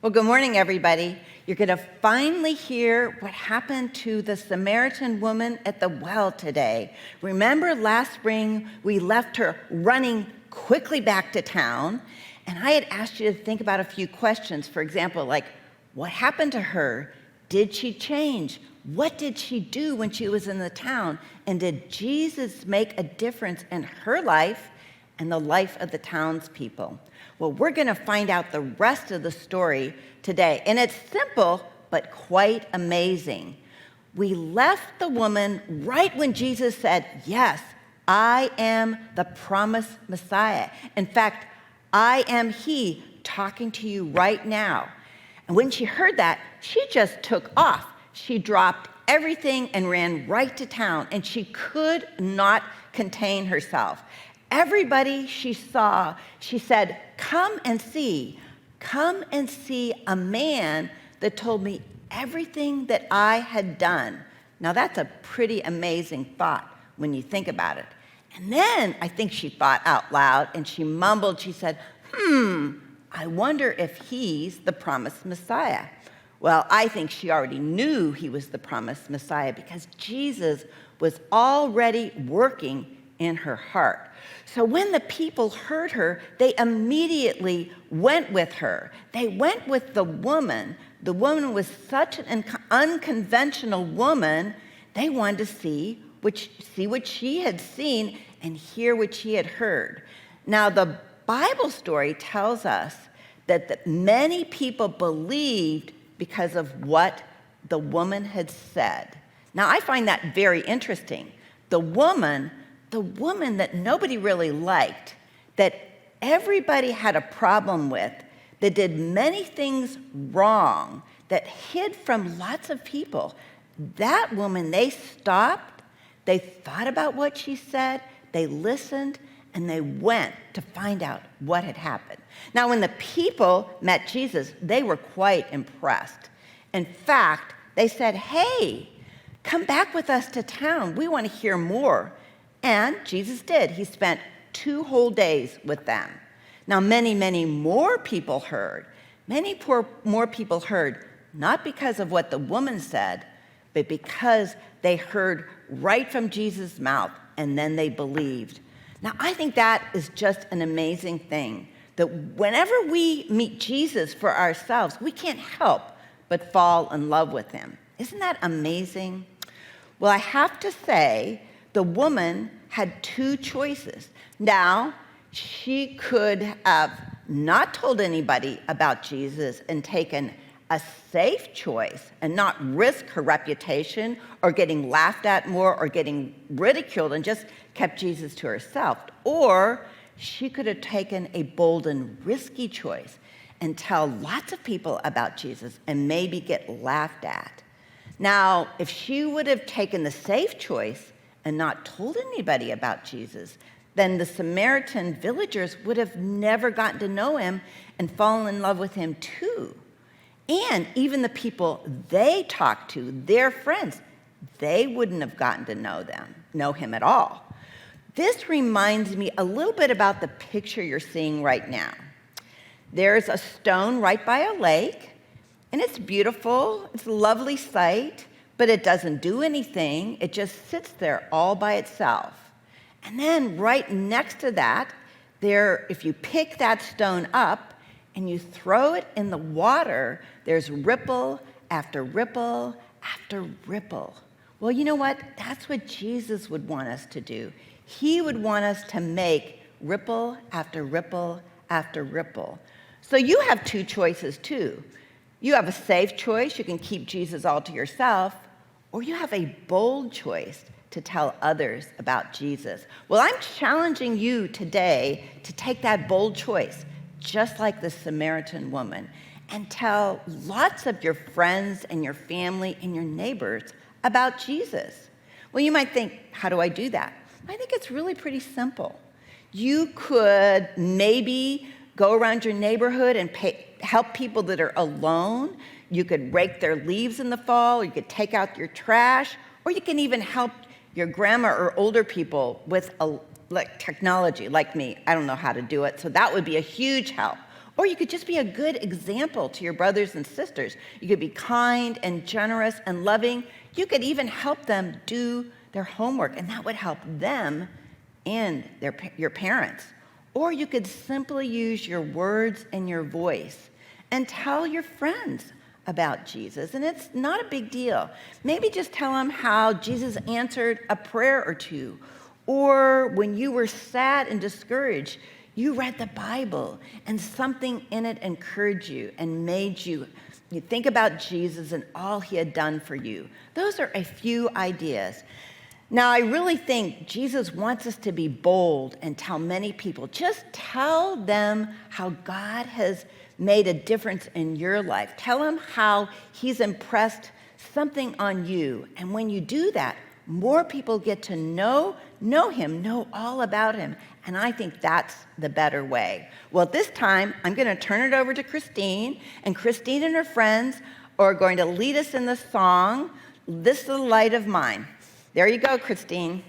Well, good morning, everybody. You're going to finally hear what happened to the Samaritan woman at the well today. Remember last spring, we left her running quickly back to town, and I had asked you to think about a few questions. For example, like, what happened to her? Did she change? What did she do when she was in the town? And did Jesus make a difference in her life and the life of the townspeople? Well, we're going to find out the rest of the story today. And it's simple, but quite amazing. We left the woman right when Jesus said, "Yes, I am the promised Messiah. In fact, I am He talking to you right now." And when she heard that, she just took off. She dropped everything and ran right to town, and she could not contain herself. Everybody she saw, she said, come and see a man that told me everything that I had done." Now that's a pretty amazing thought when you think about it. And then I think she thought out loud and she mumbled, she said, I wonder if he's the promised Messiah. Well, I think she already knew he was the promised Messiah because Jesus was already working in her heart. So when the people heard her, they immediately went with her. They went with the woman. The woman was such an unconventional woman. They wanted to see what she had seen and hear what she had heard. Now, the Bible story tells us that many people believed because of what the woman had said. Now, I find that very interesting. The woman that nobody really liked, that everybody had a problem with, that did many things wrong, that hid from lots of people, that woman, they stopped, they thought about what she said, they listened, and they went to find out what had happened. Now, when the people met Jesus, they were quite impressed. In fact, they said, "Hey, come back with us to town. We want to hear more." And Jesus did. He spent 2 whole days with them. Now, many more people heard. More people heard, not because of what the woman said, but because they heard right from Jesus' mouth, and then they believed. Now, I think that is just an amazing thing, that whenever we meet Jesus for ourselves, we can't help but fall in love with him. Isn't that amazing? Well, I have to say, the woman had 2 choices. Now, she could have not told anybody about Jesus and taken a safe choice and not risk her reputation or getting laughed at more or getting ridiculed and just kept Jesus to herself. Or she could have taken a bold and risky choice and tell lots of people about Jesus and maybe get laughed at. Now, if she would have taken the safe choice and not told anybody about Jesus, then the Samaritan villagers would have never gotten to know him and fallen in love with him too. And even the people they talked to, their friends, they wouldn't have gotten to know him at all. This reminds me a little bit about the picture you're seeing right now. There's a stone right by a lake, and it's beautiful. It's a lovely sight, but it doesn't do anything. It just sits there all by itself. And then right next to that, if you pick that stone up and you throw it in the water, there's ripple after ripple after ripple. Well, you know what? That's what Jesus would want us to do. He would want us to make ripple after ripple after ripple. So you have 2 choices too. You have a safe choice. You can keep Jesus all to yourself, or you have a bold choice to tell others about Jesus. Well, I'm challenging you today to take that bold choice, just like the Samaritan woman, and tell lots of your friends and your family and your neighbors about Jesus. Well, you might think, how do I do that? I think it's really pretty simple. You could maybe go around your neighborhood and help people that are alone. You could rake their leaves in the fall, or you could take out your trash, or you can even help your grandma or older people with like technology, like me. I don't know how to do it, so that would be a huge help. Or you could just be a good example to your brothers and sisters. You could be kind and generous and loving. You could even help them do their homework, and that would help them and your parents. Or you could simply use your words and your voice and tell your friends about Jesus. And it's not a big deal. Maybe just tell them how Jesus answered a prayer or two. Or when you were sad and discouraged, you read the Bible and something in it encouraged you and made you think about Jesus and all he had done for you. Those are a few ideas. Now, I really think Jesus wants us to be bold and tell many people. Just tell them how God has made a difference in your life. Tell them how he's impressed something on you. And when you do that, more people get to know him, know all about him. And I think that's the better way. Well, this time, I'm going to turn it over to Christine. And Christine and her friends are going to lead us in the song, "This is the Light of Mine." There you go, Christine.